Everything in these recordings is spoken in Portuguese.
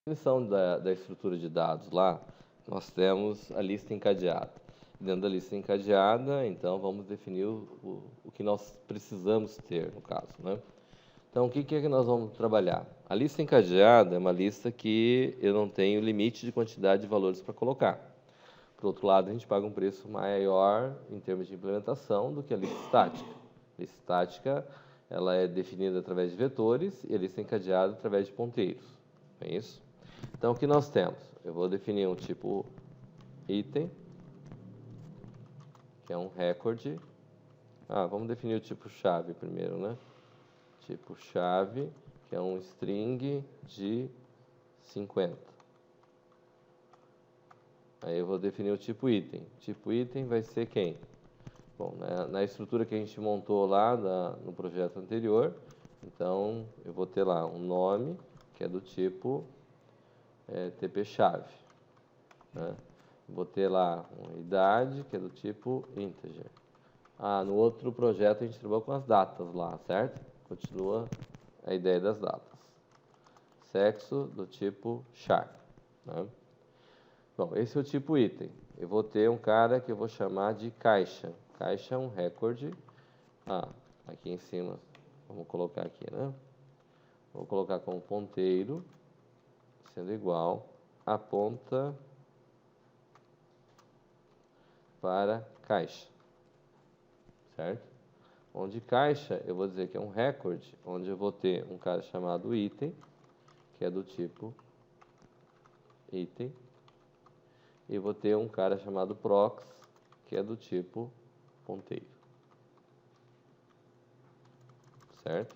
definição da estrutura de dados lá, nós temos a lista encadeada. Dentro da lista encadeada, então, vamos definir o que nós precisamos ter, no caso, né? Então, o que é que nós vamos trabalhar? A lista encadeada é uma lista que eu não tenho limite de quantidade de valores para colocar. Por outro lado, a gente paga um preço maior em termos de implementação do que a lista estática. A lista estática, ela é definida através de vetores e a lista encadeada através de ponteiros. É isso? Então, o que nós temos? Eu vou definir um tipo item, que é um record. Vamos definir o tipo chave primeiro, né? Tipo chave, que é um string de 50. Aí eu vou definir o tipo item. O tipo item vai ser quem? Bom, na estrutura que a gente montou lá no projeto anterior, então eu vou ter lá um nome, que é do tipo TP-chave. Né? Vou ter lá uma idade, que é do tipo integer. No outro projeto a gente trabalhou com as datas lá, certo? Continua a ideia das datas. Sexo do tipo char. Né? Bom, esse é o tipo item. Eu vou ter um cara que eu vou chamar de caixa. Caixa é um record. Aqui em cima, vamos colocar aqui, né? Vou colocar como ponteiro, sendo igual a ponta para caixa. Certo? Onde caixa, eu vou dizer que é um record, onde eu vou ter um cara chamado item, que é do tipo item, e vou ter um cara chamado prox, que é do tipo ponteiro. Certo?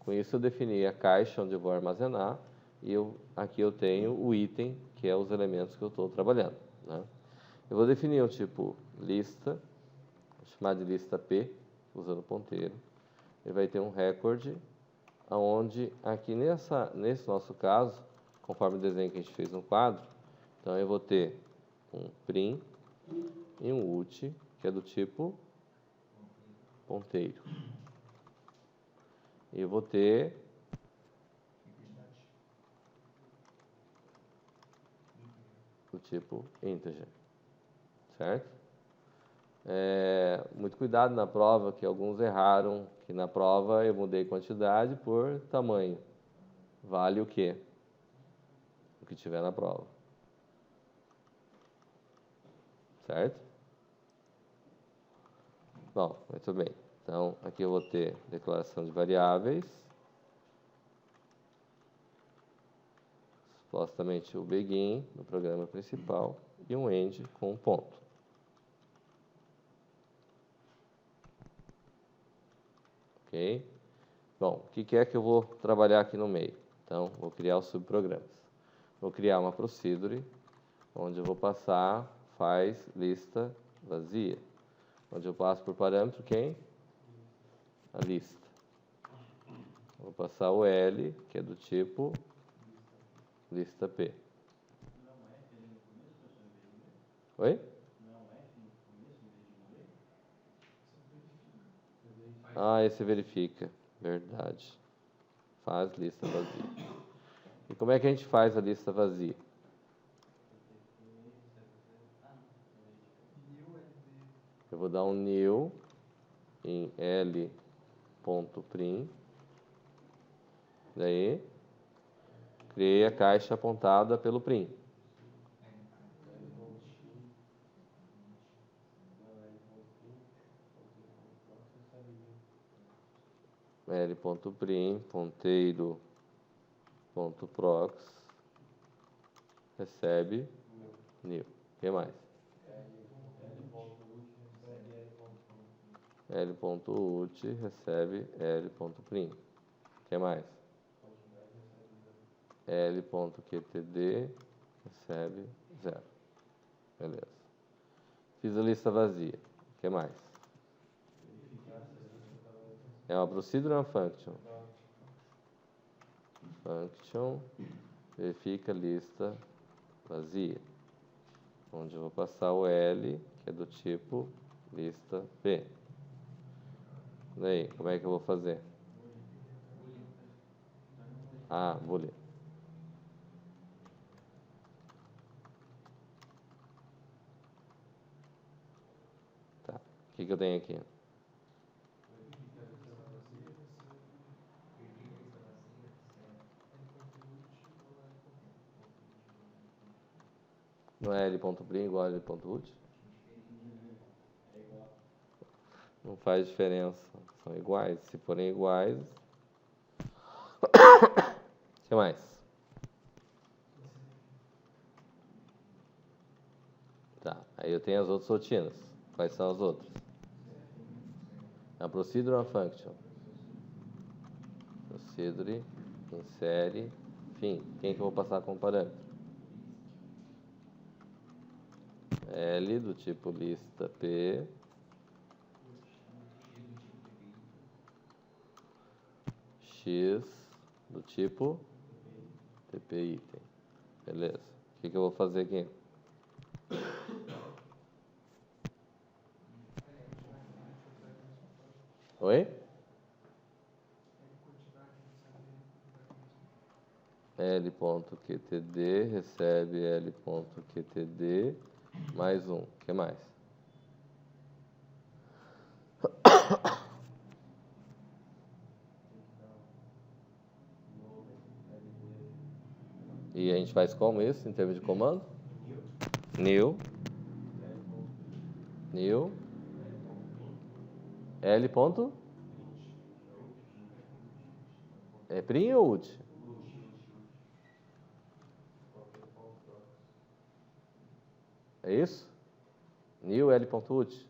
Com isso eu defini a caixa onde eu vou armazenar, e aqui eu tenho o item, que é os elementos que eu estou trabalhando. Né? Eu vou definir o tipo lista, vou chamar de lista P, usando ponteiro. Ele vai ter um record, onde aqui nesse nosso caso, conforme o desenho que a gente fez no quadro, então eu vou ter um prim e um ut, que é do tipo ponteiro. E eu vou ter do tipo integer. Certo? Muito cuidado na prova, que alguns erraram, que na prova eu mudei quantidade por tamanho. Vale o quê? O que tiver na prova. Certo? Bom, muito bem. Então, aqui eu vou ter declaração de variáveis. Supostamente o begin no programa principal e um end com um ponto. Ok? Bom, o que é que eu vou trabalhar aqui no meio? Então, vou criar os subprogramas. Vou criar uma procedure, onde eu vou passar faz lista vazia. Onde eu passo por parâmetro quem? A lista. Vou passar o L, que é do tipo lista P. Oi? Esse verifica. Verdade. Faz lista vazia. E como é que a gente faz a lista vazia? Eu vou dar um new em l.prim. Daí, criei a caixa apontada pelo prim. l.prim, ponteiro.prox, recebe new. O que mais? l.ut recebe l.prim. O que mais? l.qtd recebe 0. Beleza. Fiz a lista vazia. O que mais? É uma procedure ou uma function? Function verifica lista vazia. Onde eu vou passar o L, que é do tipo lista P. Daí, como é que eu vou fazer? Boolean. que eu tenho aqui? Não é L.prim igual a L.ut? Não faz diferença. São iguais. Se forem iguais... O que mais? Tá. Aí eu tenho as outras rotinas. Quais são as outras? A procedural function. Procedure, insere, fim. Quem que eu vou passar como parâmetro? L do tipo lista P. X do tipo TP item. Beleza. O que eu vou fazer aqui? Oi? L.qtd recebe L.qtd mais um. O que mais? E a gente faz como isso em termos de comando? New L. É prim ou ut? É isso? New L.ut.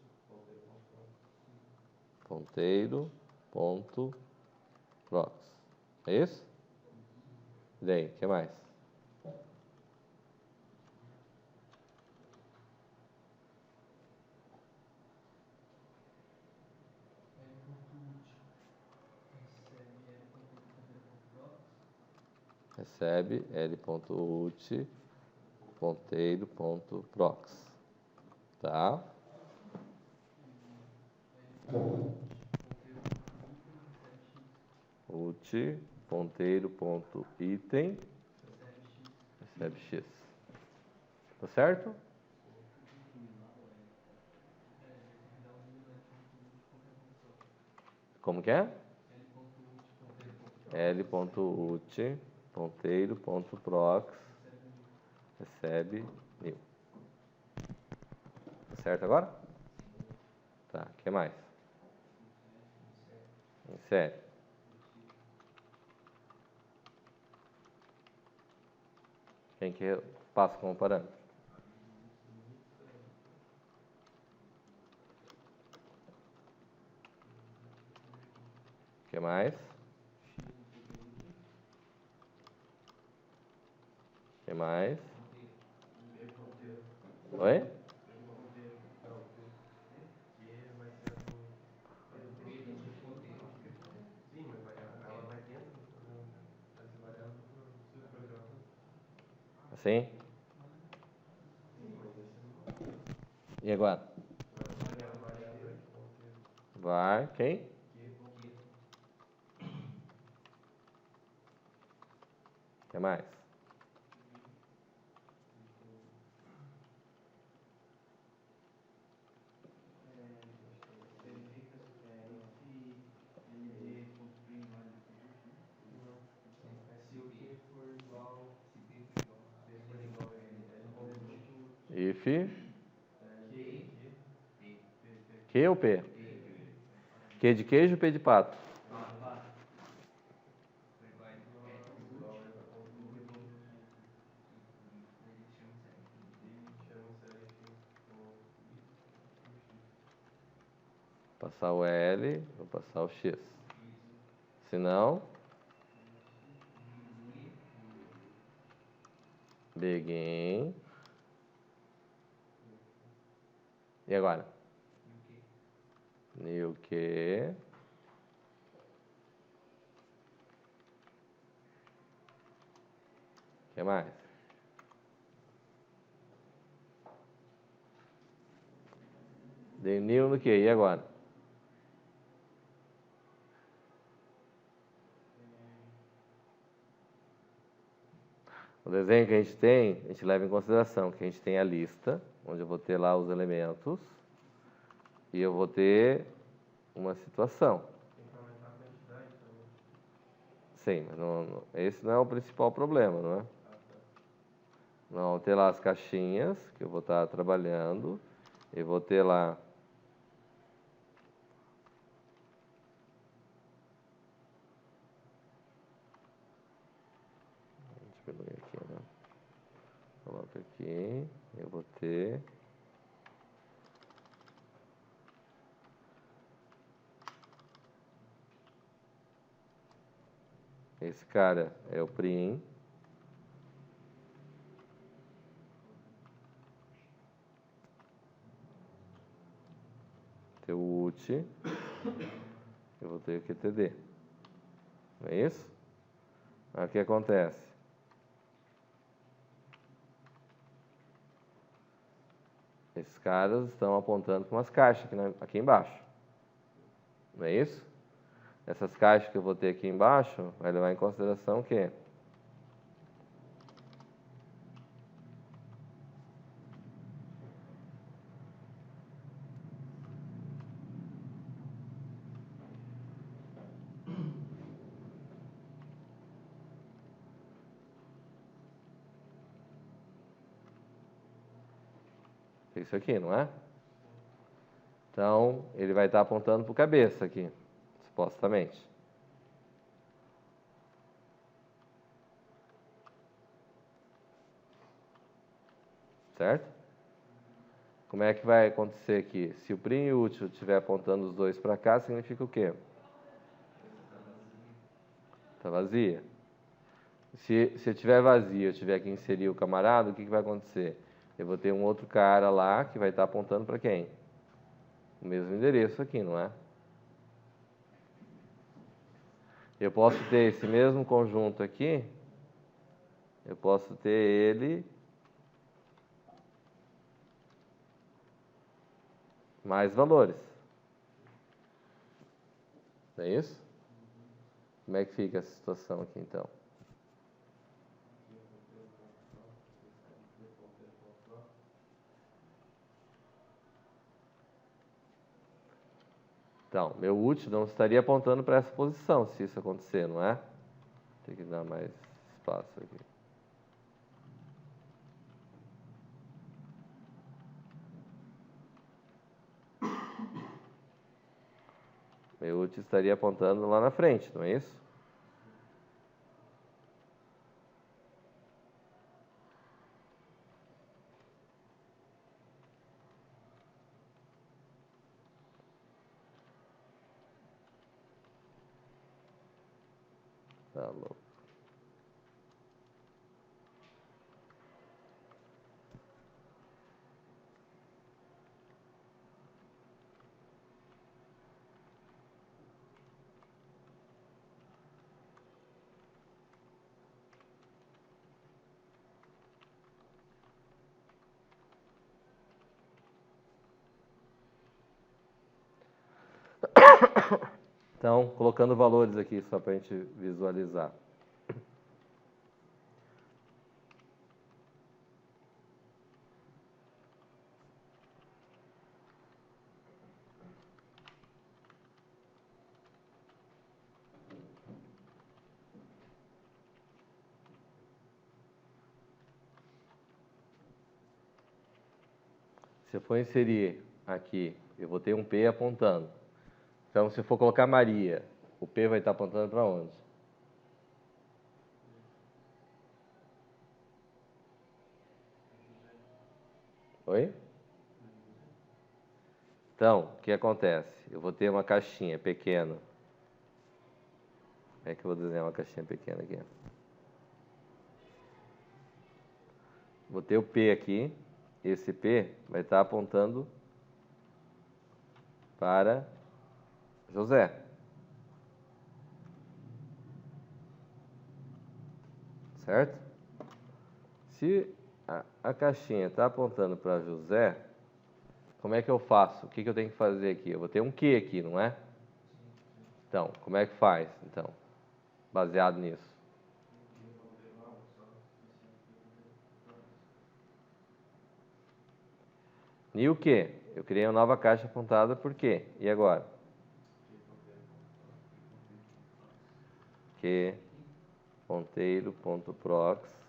Ponteiro ponto prox. É isso? E daí, o que mais? Recebe L.ut ponteiro ponto prox. Tá? Ut ponteiro ponto item recebe x. Tá certo? Como que é? L.ut ponteiro ponto prox recebe new. Tá certo agora? Tá, o que mais? Insere. Quem que eu passo como parâmetro? O que mais? O que mais? Oi? Assim? E agora? Vai, quem? O que mais? If Q ou P? Q de queijo ou P de pato? Passar o L, vou passar o X. Se não, begin. E agora? New Q. O que mais? Dei new no Q. E agora? O desenho que a gente tem, a gente leva em consideração que a gente tem a lista, onde eu vou ter lá os elementos. E eu vou ter uma situação. Tem que aumentar a quantidade também. Sim, mas esse não é o principal problema, não é? Ah, tá. Não, vou ter lá as caixinhas que eu vou estar trabalhando. E vou ter lá diminuir aqui, né? Coloca aqui, eu vou ter esse cara é o prim, ter o ut, eu vou ter o QTD, não é isso? Aí o que acontece? Esses caras estão apontando para umas caixas aqui embaixo. Não é isso? Essas caixas que eu vou ter aqui embaixo, vai levar em consideração o quê? Isso aqui, não é? Então, ele vai estar apontando para o cabeça aqui, supostamente. Certo? Como é que vai acontecer aqui? Se o prim e o útil estiver apontando os dois para cá, significa o quê? Está vazia. Se eu tiver vazio, eu tiver que inserir o camarada, o que vai acontecer? Eu vou ter um outro cara lá que vai estar apontando para quem? O mesmo endereço aqui, não é? Eu posso ter esse mesmo conjunto aqui, eu posso ter ele mais valores. Não é isso? Como é que fica essa situação aqui, então? Então, meu útil não estaria apontando para essa posição, se isso acontecer, não é? Tem que dar mais espaço aqui. Meu útil estaria apontando lá na frente, não é isso? Tá louco. Então, colocando valores aqui só para a gente visualizar. Se eu for inserir aqui, eu vou ter um P apontando. Então, se eu for colocar Maria, o P vai estar apontando para onde? Oi? Então, o que acontece? Eu vou ter uma caixinha pequena. Como é que eu vou desenhar uma caixinha pequena aqui? Vou ter o P aqui. Esse P vai estar apontando para José. Certo? Se a caixinha está apontando para José, como é que eu faço? O que eu tenho que fazer aqui? Eu vou ter um Q aqui, não é? Então, como é que faz? Então, baseado nisso. E o quê? Eu criei uma nova caixa apontada por quê? E agora? Que ponteiro.prox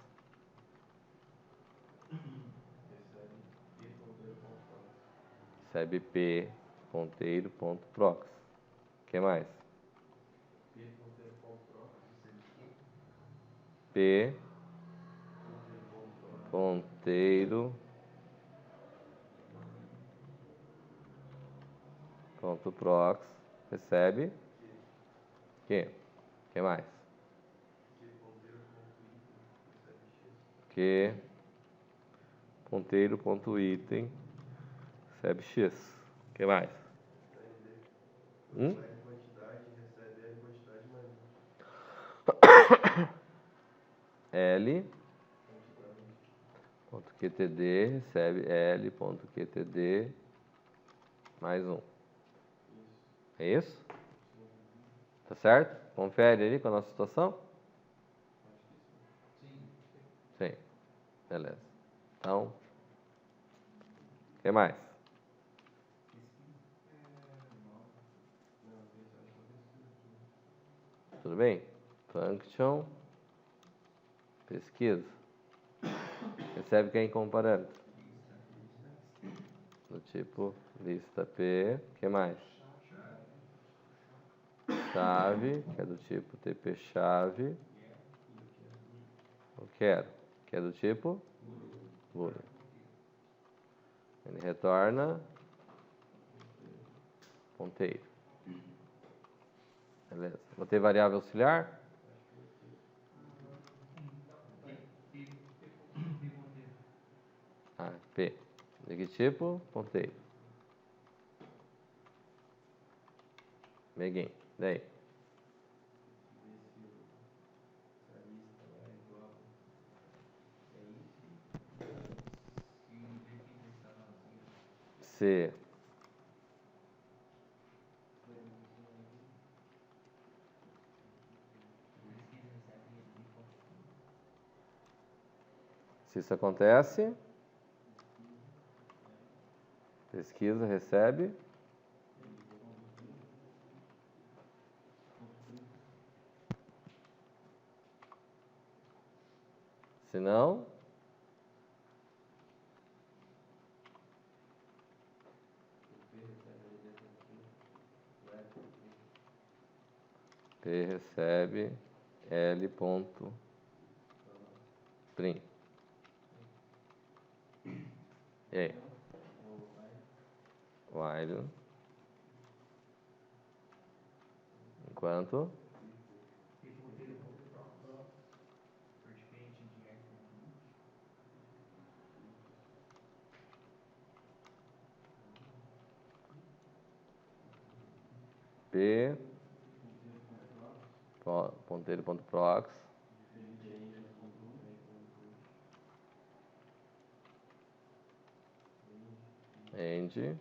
recebe p ponteiro.prox. O que mais? P ponteiro.prox recebe que? O que mais? Que ponteiro.item recebe x. O que mais? Quantidade recebe L quantidade mais L.qtd recebe L.qtd mais 1. É isso? Tá certo? Confere ali com a nossa situação? Sim. Beleza. Então, o que mais? Tudo bem? Function, pesquisa. Recebe quem como parâmetro? Do tipo lista P. O que mais? Chave, que é do tipo TP chave. Eu quero, que é do tipo boolean. Ele retorna ponteiro. Beleza. Vou ter variável auxiliar? Ah, P. De que tipo? Ponteiro. Meguin. Daí. C. Se isso acontece, pesquisa, recebe. Se não, P recebe L.print. E aí? While. Enquanto P ponteiro.prox end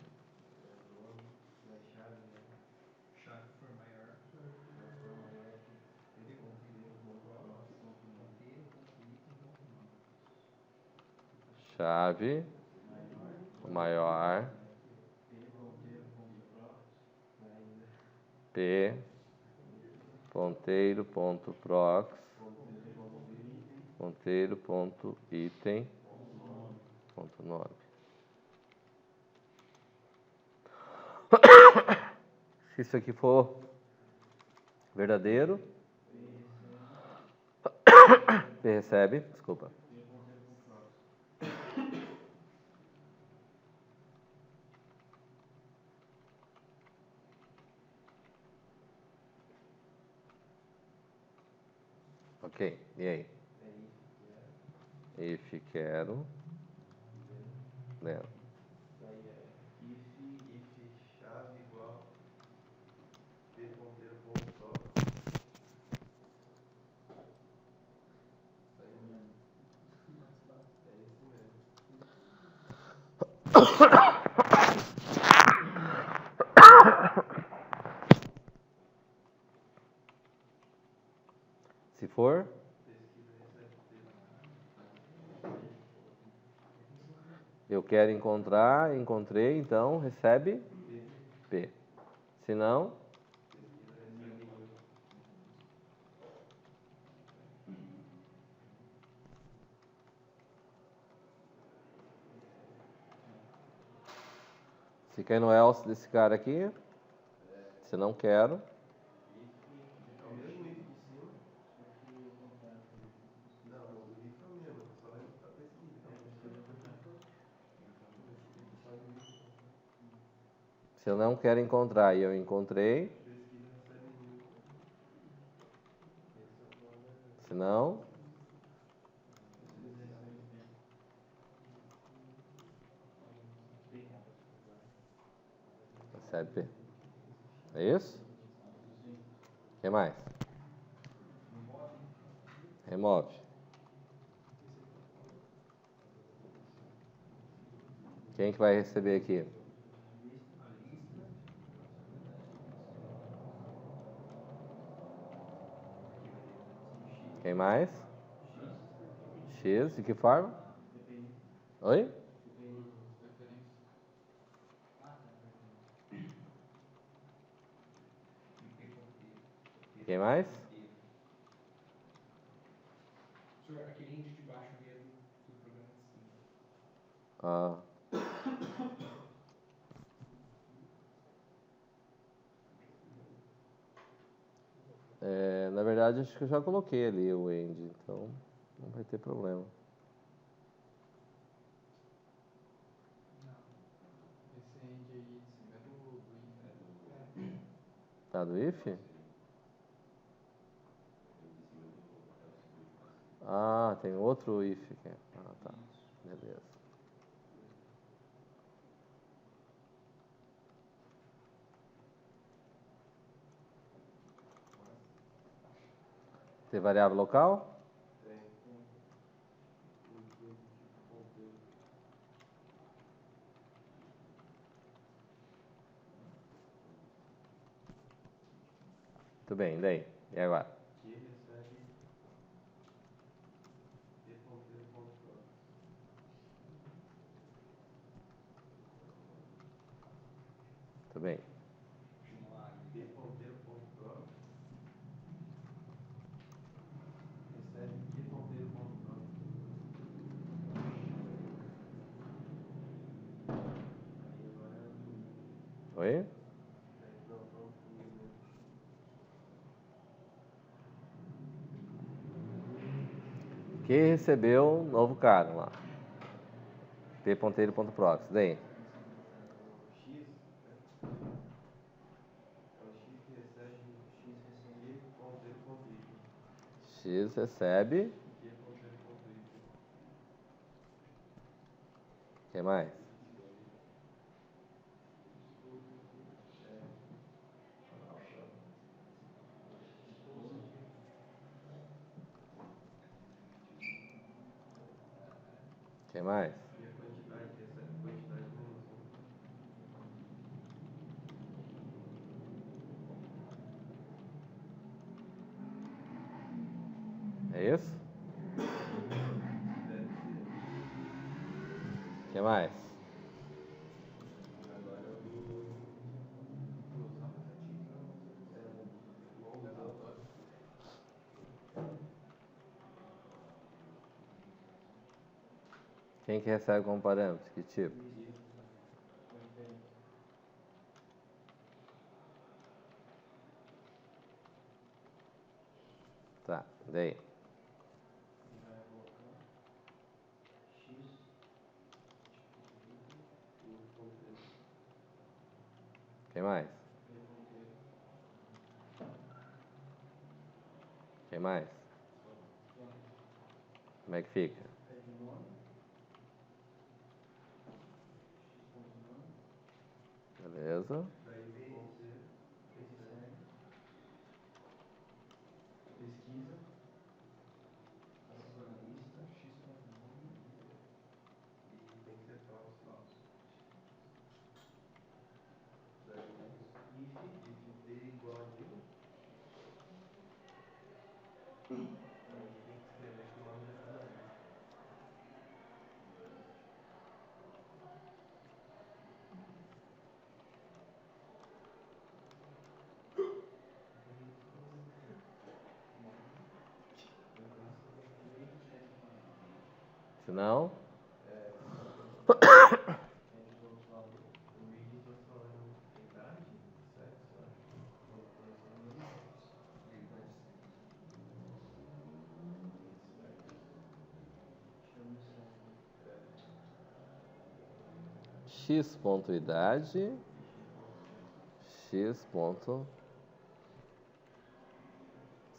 Chave for maior chave maior P ponteiro.prox ponteiro.item ponto nome. Se isso aqui for verdadeiro, P recebe, desculpa. Ok, e aí? If quero, lendo. if chave igual P ponteiro ponto prox. É isso mesmo. Se for, Pesquisa recebe P. Eu quero encontrar, encontrei, então recebe P. Se não, se cair no else desse cara aqui, se não quero, É o mesmo if de cima. Não, o if é o mesmo, só vai mudar pra esquerda. se eu não quero encontrar e eu encontrei, Pesquisa recebe mil. Esse é o plano da... se não, recebe P. É isso? O que mais? Remove. Quem que vai receber aqui? Quem mais? X, de que forma? Oi? Quem mais? Senhor, aquele índice de baixo ali é do programa de cima. Ah. Na verdade, acho que eu já coloquei ali o end, então não vai ter problema. Esse end aí de cima é do if, né? Tá do if? Ah, tem outro if aqui. Ah, tá. Beleza. Tem variável local? Tem. Do tipo ponteiro. Muito bem, daí? E agora? Que recebe P ponteiro ponto prox. Muito bem. P ponteiro ponto prox recebe Q ponteiro ponto prox. Aí agora é do... Oi? Não, vamos comigo mesmo. Que recebeu novo cara lá. P ponteiro ponto prox. Daí? X, né? É o X que recebe Q ponteiro ponto y. X recebe. Q ponteiro ponto y. O que mais? O que mais? E a quantidade que recebe quantidade menos 1. É isso? Deve ser. O que mais? Agora é o dos aplicativos, longzão. Quem que recebe como parâmetro? Que tipo? Com referência. Tá, daí? Variável local. X, tipo de item, e ponteiro. O que mais? P ponteiro. O que mais? Pronto. Como é que fica? Pede o nome. X ponto nome. Beleza. Daí ponteiro. Recebe. Pesquisa. Adiciona a lista. X ponto nome. E tem que ser falso. Daí if P igual a 1000. E tem que escrever com o nome da cada lista. Senão, A gente falou só o read, tô falando idade, sexo, acho. Ou dois anos. Sexo. Chama o cego. x ponto idade, x ponto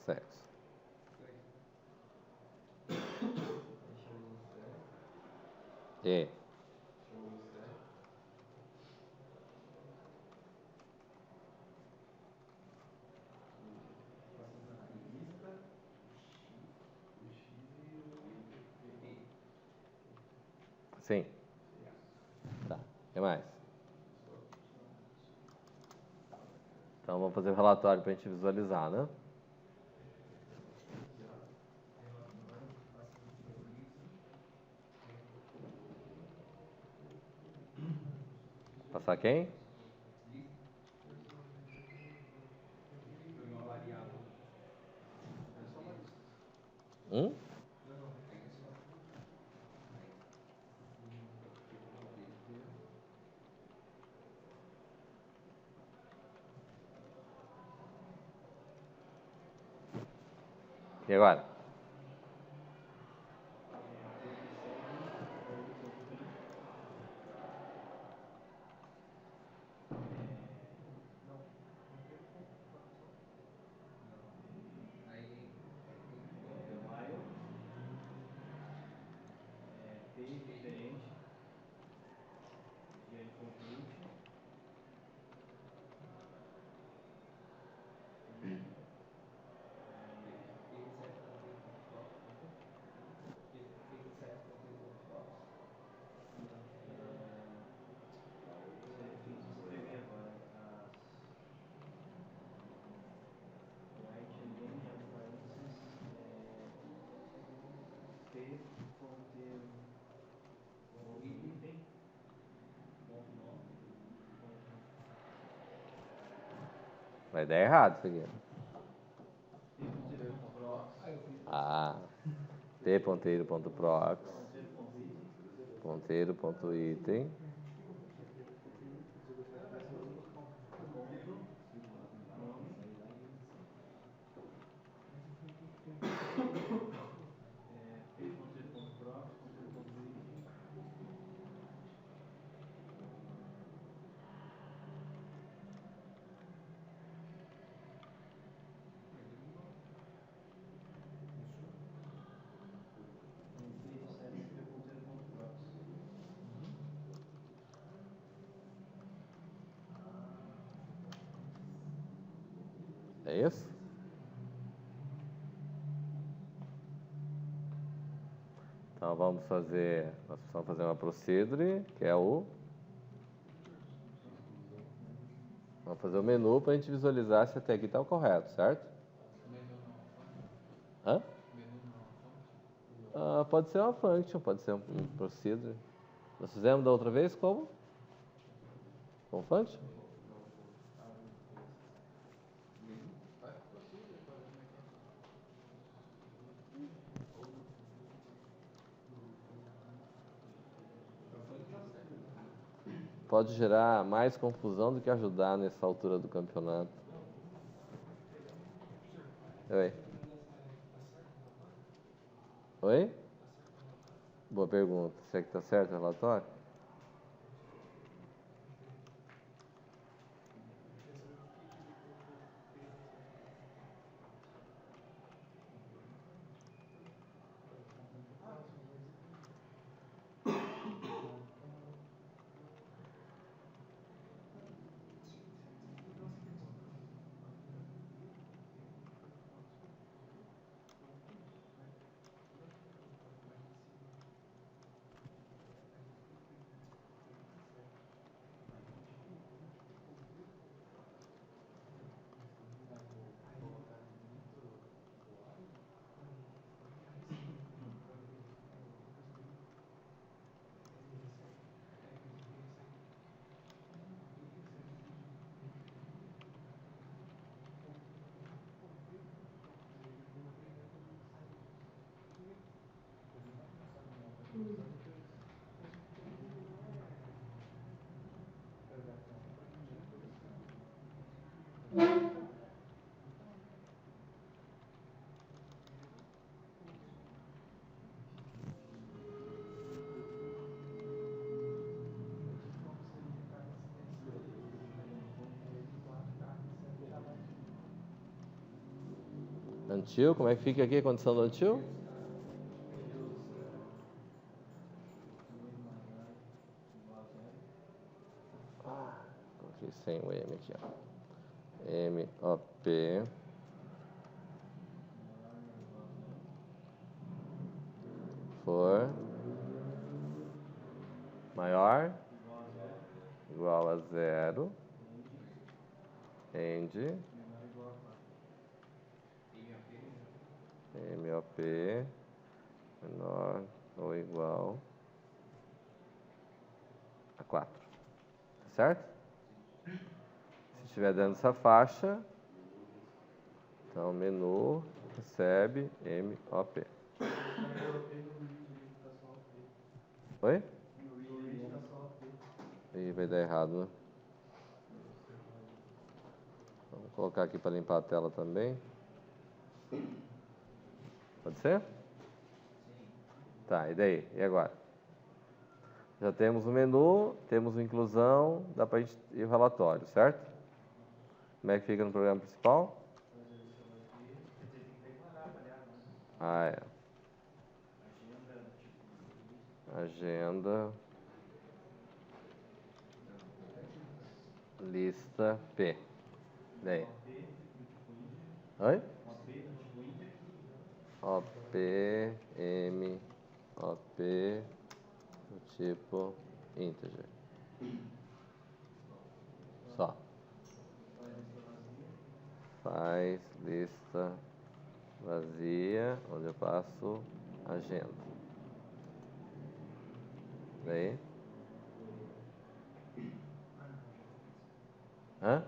sexo. Aí chama o cego. E Chama o cego. Passando na lista. O X e o E. sim. Tá. O que mais? Então vamos fazer o relatório para a gente visualizar, né? Passar quem? Hum? E agora? Aquele que segue é o seu conteúdo. Não. The while. T diferente. G de conclusion. Se você ver agora right again, abre parênteses, P ponteiro ponto item ponto nome ponto nome. Vai dar errado isso aqui. P ponteiro ponto prox Ah, p ponteiro ponto prox, ponteiro ponto item ponteiro ponto item, ponto nome P ponteiro ponto prox ponteiro ponto item. Em vez de estar escrever ponteiro ponto prox. é isso? Então nós vamos fazer uma procedure, que é vamos fazer o menu para a gente visualizar se até aqui está o correto, certo? Menu não function. Hã? Menu não function. Pode ser uma function, pode ser um procedure. Nós fizemos da outra vez como? Com function? Vai pro procedure para ver como é que é. Pode gerar mais confusão do que ajudar nessa altura do campeonato. Oi? Oi? Boa pergunta. Será que está certo o relatório? Until, como é que fica aqui a condição do until? Coloquei sem o M aqui, ó. M, O, P. For maior, igual a zero, end, MOP, menor ou igual a 4. Tá certo? Se estiver dentro dessa faixa, então menu recebe MOP. Oi? Ih, vai dar errado, né? Vamos colocar aqui para limpar a tela também. Pode ser? Tá, e daí? E agora? Já temos o menu, temos o inclusão, dá para a gente ir o relatório, certo? Como é que fica no programa principal? Ah, é. Agenda, lista P. Daí. Oi? OP, M, OP, do tipo integer. Só. Faz lista vazia, onde eu passo agenda. Daí. Hã?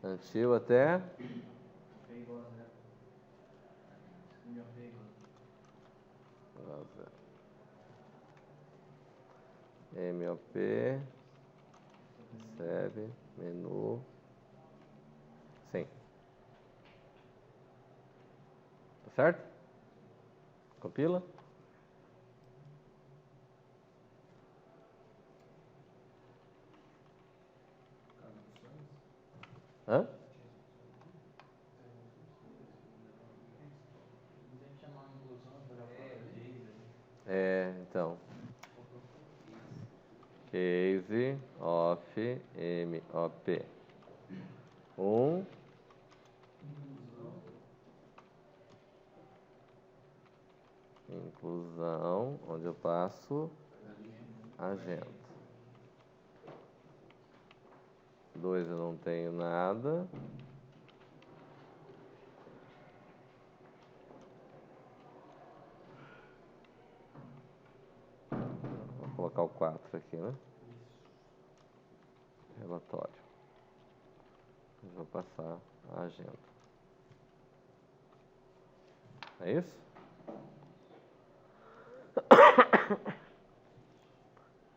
Until até igual a zero. MOP, recebe, menu, sim. Tá certo? Compila. Hã? Tem que chamar a inclusão para olhar para a case ali. É, então. Case of MOP. Inclusão, onde eu passo agenda. 2 eu não tenho nada. Vou colocar o 4 aqui, né? Relatório. Eu vou passar a agenda. É isso?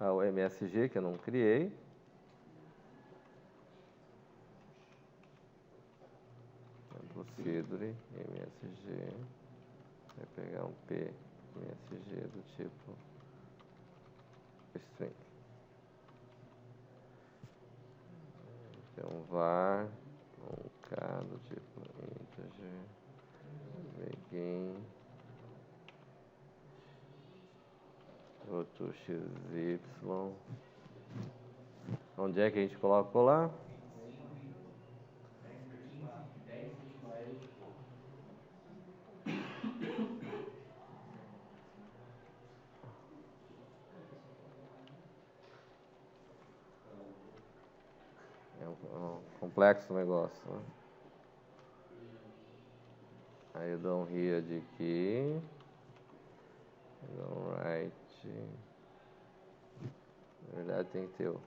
Ah, o MSG que eu não criei. Procedure, MSG. Vai pegar um P, MSG do tipo string. Então, var, um K do tipo integer, begin, outro XY. Onde é que a gente colocou lá? É um complexo negócio, né? Aí eu dou um read aqui. Dou um write. Na verdade tem que ter o...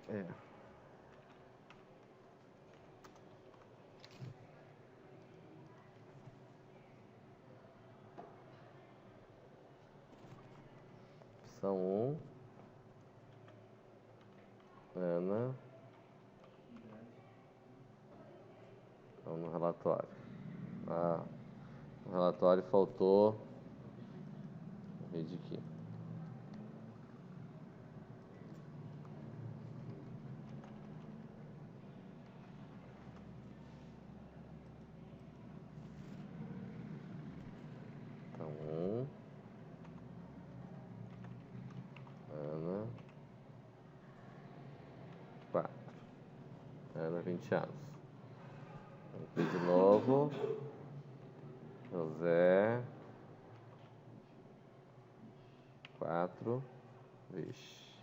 É. Opção 1. Ana. Então, no relatório. No relatório faltou. Vou redigir aqui. Então, 1. Ana. 4. Ana, 20 anos. Vamos ver de novo. José. 4. Vixe.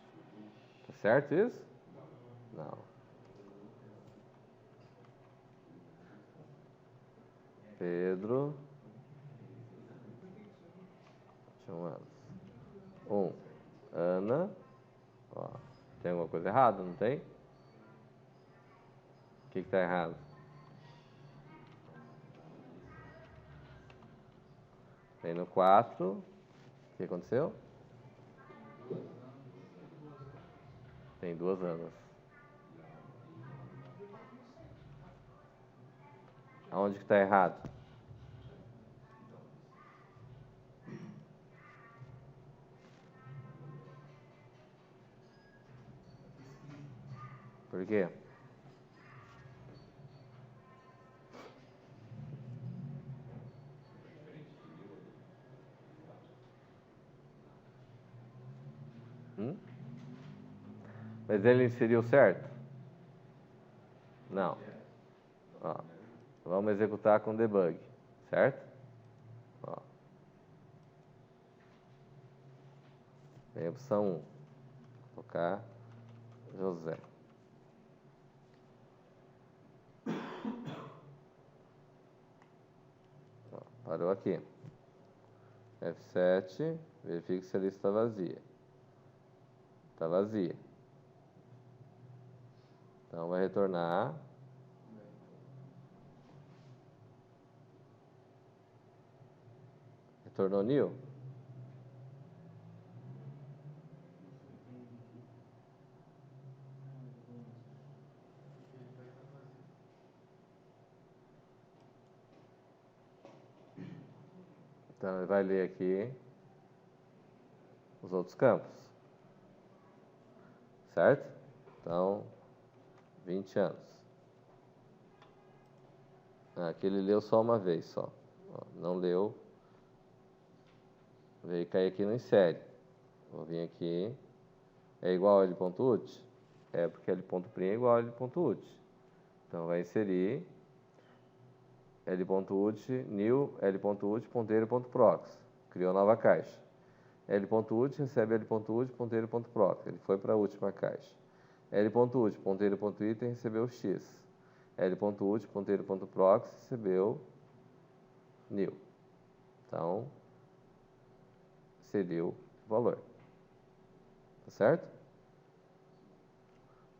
Tá certo isso? Não. Pedro. 21 anos. 1. Ana. Ó, tem alguma coisa errada, não tem? O que está errado? Tem no 4. O que aconteceu? Tem 2 anos. Aonde que está errado? Por quê? Mas ele inseriu certo? Não. Ó, vamos executar com debug, certo? Ó. Tem a opção 1. Colocar José. Ó, parou aqui. F7, verifique se a lista está vazia. Está vazia. Então vai retornar. Retornou new? Então ele vai ler aqui os outros campos. Certo? Então, 20 anos. Aqui ele leu só uma vez só. Ó, não leu. Veio cair aqui no insere. Vou vir aqui. É igual a L.ut? É porque L.prim é igual a L.ut. Então vai inserir L.ut, new, L.ut, ponteiro.prox. Criou nova caixa. L.ut recebe L.ut, ponteiro.prox. Ele foi para a última caixa. L.ut, ponteiro.item recebeu X. L.ut, ponteiro.prox recebeu new. Então, inseriu o valor. Tá certo?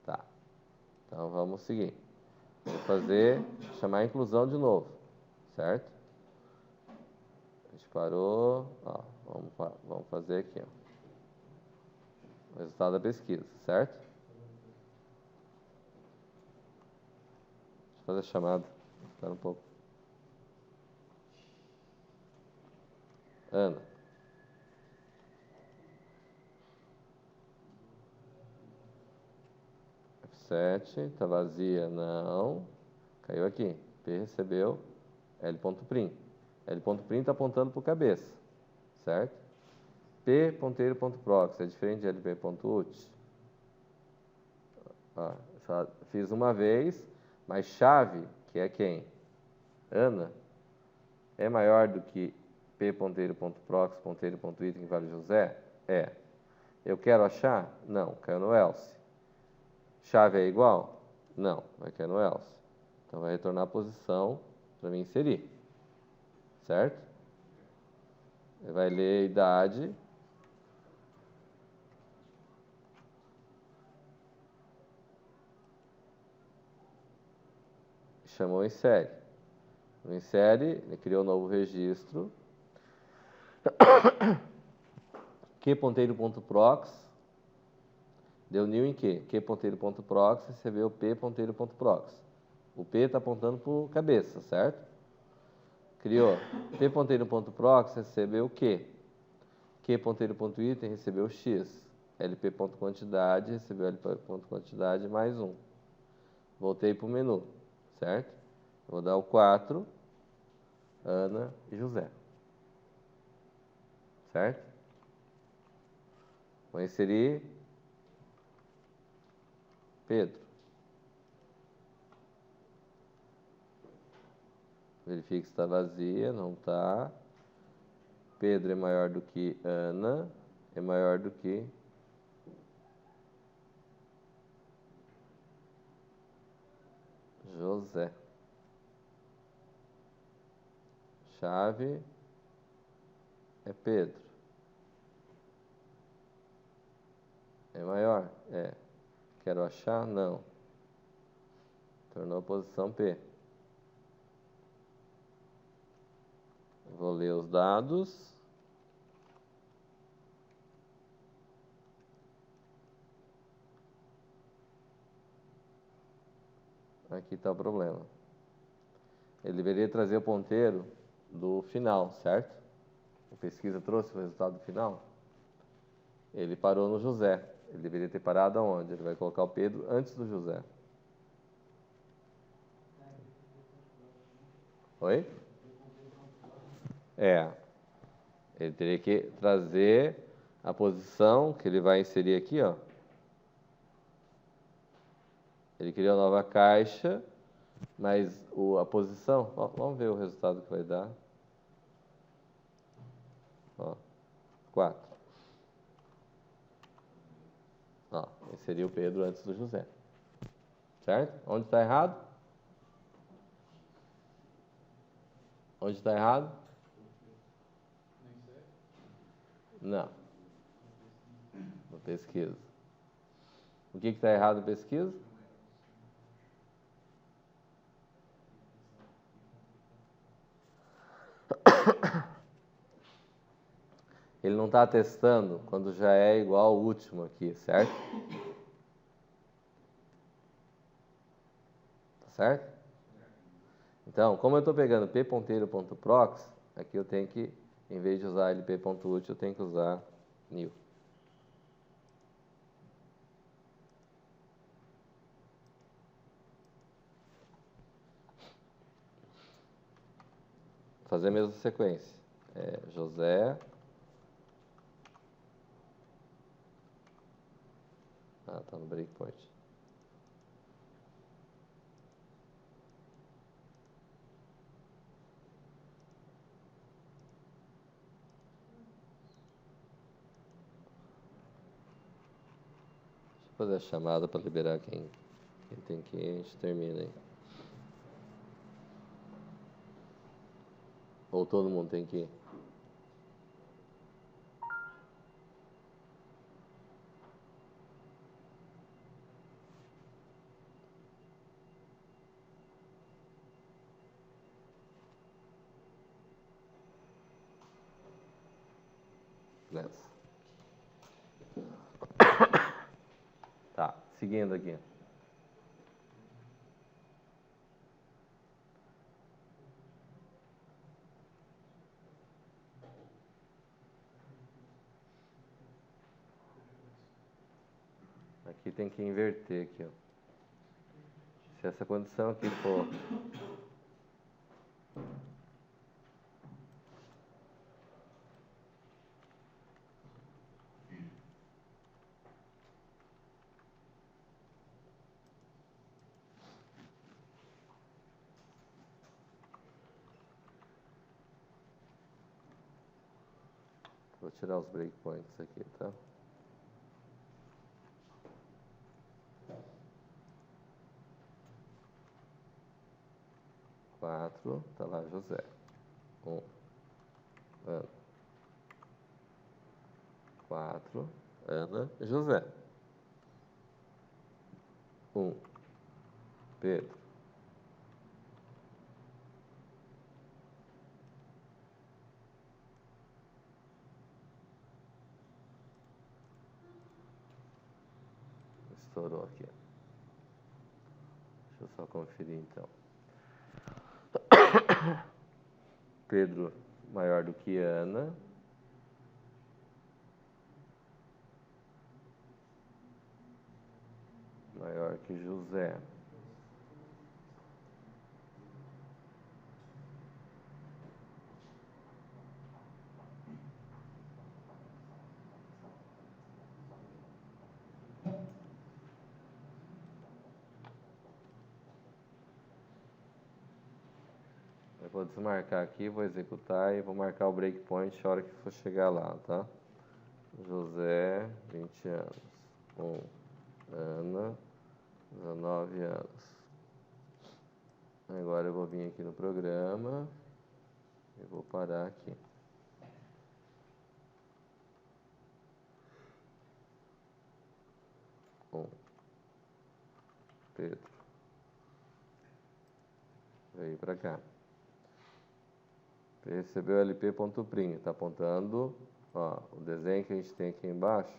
Tá. Então, vamos seguir. Vou chamar a inclusão de novo. Certo? A gente parou. Ó, vamos fazer aqui. Ó. O resultado da pesquisa. Certo? Deixa eu fazer a chamada. Espera um pouco. Ana. F7, tá vazia, não. Caiu aqui. P recebeu L.prim. L.prim está apontando para o cabeça, certo? P ponteiro.prox é diferente de LP.ut. Só fiz uma vez, mas chave, que é quem? Ana, é maior do que P ponteiro.prox, ponteiro.item, vale José? É. Eu quero achar? Não, caiu no else. Chave é igual? Não, vai cair no else. Então vai retornar a posição para mim inserir. Certo? Ele vai ler a idade. chamou insere. No insere, ele criou um novo registro. Que ponteiro.prox deu new em que? Que ponteiro.prox recebeu p ponteiro.prox. O p está apontando para o cabeça, certo? Criou p ponteiro.prox recebeu o que? Que ponteiro.item recebeu x. lp.quantidade recebeu lp.quantidade mais 1. Voltei para o menu, certo? Vou dar o 4, Ana e José. Certo? Vou inserir Pedro. Verifique se está vazia, não está. Pedro é maior do que Ana, é maior do que José. Chave é Pedro. É maior? É. Quero achar? Não. Tornou a posição P. Vou ler os dados. Aqui está o problema. Ele deveria trazer o ponteiro do final, certo? A pesquisa trouxe o resultado final. Ele parou no José. Ele deveria ter parado aonde? Ele vai colocar o Pedro antes do José. Oi? É. Ele teria que trazer a posição que ele vai inserir aqui, ó. Ele criou uma nova caixa, mas a posição... Ó, vamos ver o resultado que vai dar. Ó, 4. Ó, inseriu o Pedro antes do José. Certo? Onde está errado? Onde está errado? Não. Na pesquisa. O que está errado na pesquisa? Ele não está testando quando já é igual ao último aqui, certo? Tá certo? Então, como eu estou pegando p.ponteiro.prox, aqui eu tenho que, em vez de usar lp.útil, eu tenho que usar new. Fazer a mesma sequência. José. Ah, tá no breakpoint. Deixa eu fazer a chamada para liberar quem tem que ir, a gente termina aí. Ou todo mundo tem que ir? Nessa. Tá, seguindo aqui. Aqui tem que inverter aqui, ó. Se essa condição aqui for vou tirar os breakpoints aqui, tá? Quatro, tá lá José. Ana. 4, Ana, José. 1, Pedro. Só conferir então. Pedro maior do que Ana. Maior que José. Eu vou desmarcar aqui, vou executar e vou marcar o breakpoint a hora que for chegar lá, tá? José, 20 anos. Ana, 19 anos. Agora eu vou vir aqui no programa e vou parar aqui. Pedro. Veio para cá. Recebeu lp.prim, está apontando, ó, o desenho que a gente tem aqui embaixo,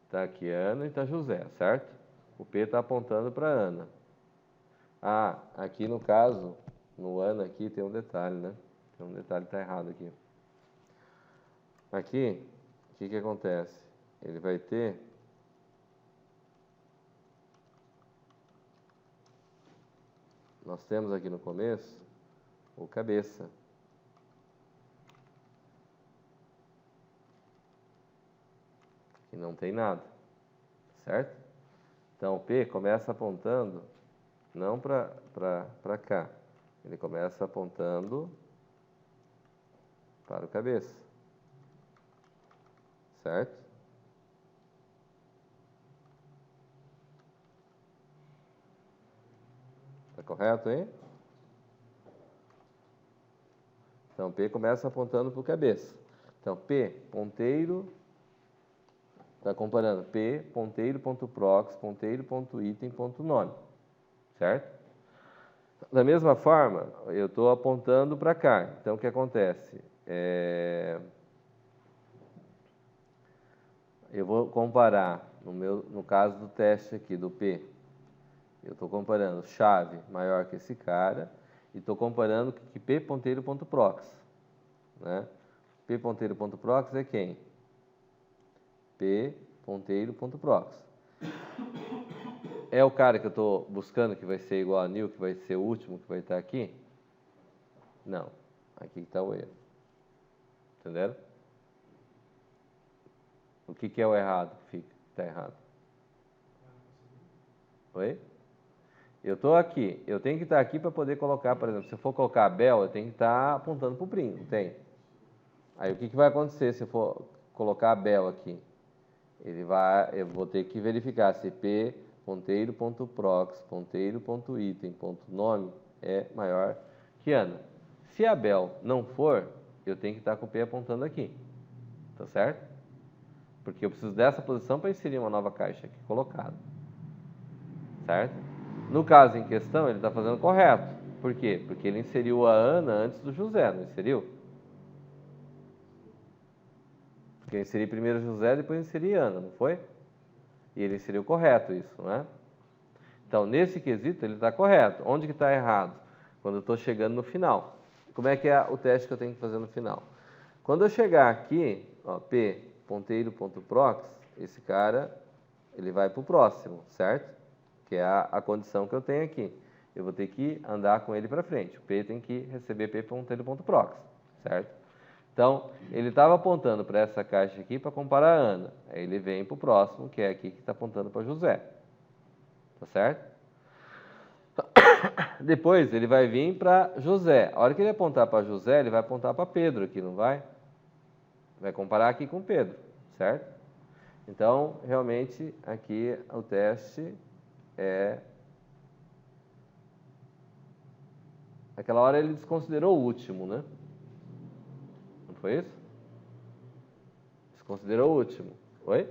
está aqui Ana e está José, certo? O P está apontando para Ana. Ah, aqui no caso, no Ana aqui tem um detalhe, né? Tem um detalhe que está errado aqui. Aqui, o que acontece? Ele vai ter nós temos aqui no começo o cabeça. Que não tem nada, certo? Então, o P começa apontando não para cá. Ele começa apontando para o cabeça, certo? Está correto, hein? Então, P começa apontando para o cabeça. Então, P, ponteiro, está comparando P, ponteiro.prox, ponteiro.item.nome, certo? Da mesma forma, eu estou apontando para cá. Então, o que acontece? Eu vou comparar, no caso do teste aqui, do P, eu estou comparando chave maior que esse cara e estou comparando que P ponteiro.prox, né? P ponteiro.prox é quem? P ponteiro.prox. É o cara que eu estou buscando que vai ser igual a new, que vai ser o último que vai estar aqui? Não. Aqui está o erro. Entenderam? O que é o errado que fica? Está errado. Oi? Eu estou aqui. Eu tenho que estar aqui para poder colocar, por exemplo, se eu for colocar a Bel, eu tenho que estar apontando para o Prim, não tem? Aí o que vai acontecer se eu for colocar a Bel aqui? Eu vou ter que verificar se P ponteiro.prox, ponteiro.item.nome é maior que Ana. Se a Bel não for, eu tenho que estar com o P apontando aqui. Tá certo? Porque eu preciso dessa posição para inserir uma nova caixa aqui colocada. Certo? No caso em questão, ele está fazendo correto. Por quê? Porque ele inseriu a Ana antes do José, não inseriu? Porque eu inseri primeiro José, depois inseri Ana, não foi? E ele inseriu correto isso, não é? Então, nesse quesito, ele está correto. Onde que está errado? Quando eu estou chegando no final. Como é que é o teste que eu tenho que fazer no final? Quando eu chegar aqui, ó, P, ponteiro.prox, esse cara, ele vai para o próximo, certo? Que é a condição que eu tenho aqui. Eu vou ter que andar com ele para frente. O P tem que receber P ponteiro.prox, certo? Então, ele estava apontando para essa caixa aqui para comparar a Ana. Aí ele vem para o próximo, que é aqui que está apontando para José. Tá certo? Depois ele vai vir para José. A hora que ele apontar para José, ele vai apontar para Pedro aqui, não vai? Vai comparar aqui com Pedro, certo? Então, realmente, aqui o teste é... Naquela hora ele desconsiderou o último, né? Não foi isso? Desconsiderou o último. Oi?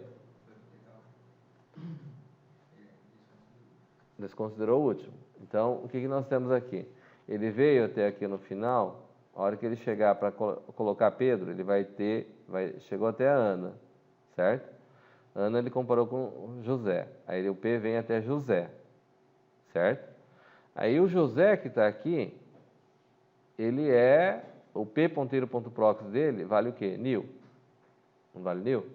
Desconsiderou o último. Então, o que nós temos aqui? Ele veio até aqui no final, a hora que ele chegar para colocar Pedro, ele chegou até a Ana, certo? Ana ele comparou com José. Aí o P vem até José, certo? Aí o José que está aqui, ele é, o P ponteiro ponto prox dele vale o quê? Nil. Não vale nil?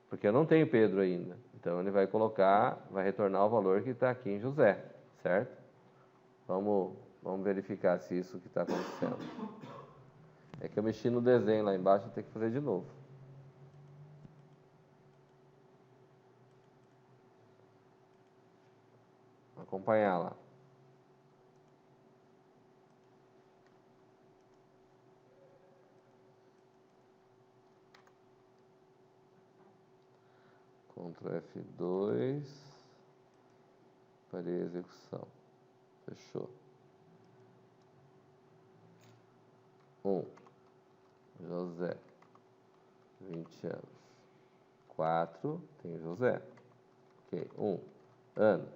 Porque eu não tenho Pedro ainda. Então ele vai colocar, vai retornar o valor que está aqui em José, certo? Vamos verificar se isso que está acontecendo. É que eu mexi no desenho lá embaixo, vou ter que fazer de novo. Vou acompanhar lá. Ctrl F2 para execução. Fechou. 1. José, 20 anos. 4, tem José. Ok. 1. Ano,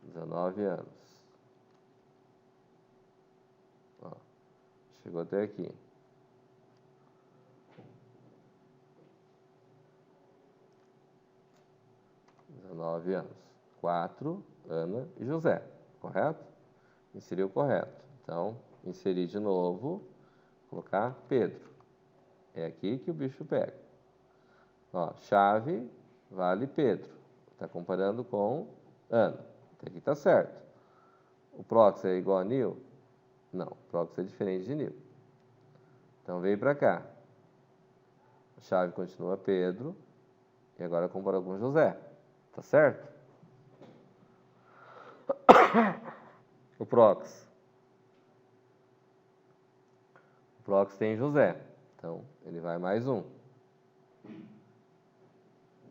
19 anos. Ó, chegou até aqui. Anos. 4, Ana e José, correto? Inseriu correto. Então, inserir de novo, colocar Pedro. É aqui que o bicho pega. Ó, chave vale Pedro. Está comparando com Ana. Até aqui está certo. O prox é igual a nil? Não, o prox é diferente de nil. Então, veio para cá. A chave continua Pedro. E agora comparou com José. Tá certo? O prox. O prox tem José. Então, ele vai mais um.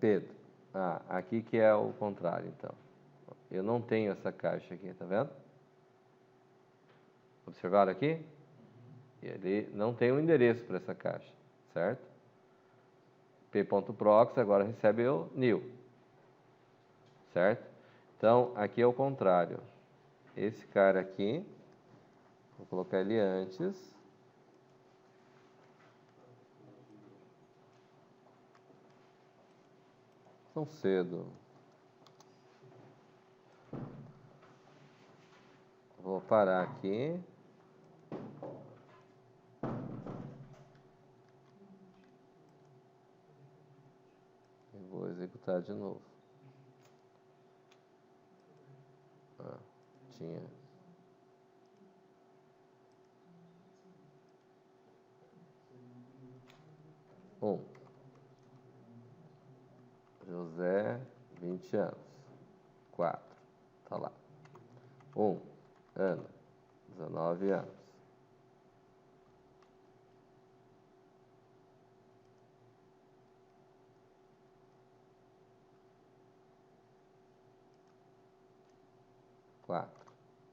Pedro. Ah, aqui que é o contrário, então. Eu não tenho essa caixa aqui, tá vendo? Observaram aqui? Ele não tem um endereço para essa caixa, certo? P.prox agora recebe o nil. Certo? Então, aqui é o contrário. Esse cara aqui, vou colocar ele antes. Tão cedo. Vou parar aqui. E vou executar de novo. Tinha. José, 20 anos. 4. Tá lá. Ana, 19 anos.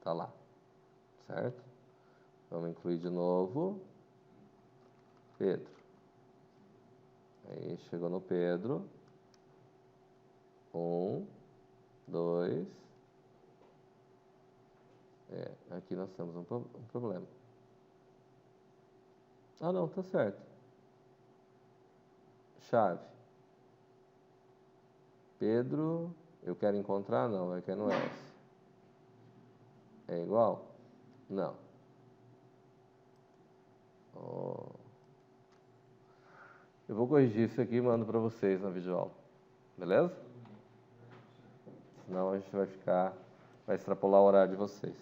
Tá lá. Certo? Vamos incluir de novo. Pedro. Aí chegou no Pedro. 2. Aqui nós temos um problema. Ah, não, tá certo. Chave. Pedro, eu quero encontrar? Não, eu quero no else. É igual? Não. Eu vou corrigir isso aqui e mando para vocês na videoaula. Beleza? Senão a gente vai extrapolar o horário de vocês.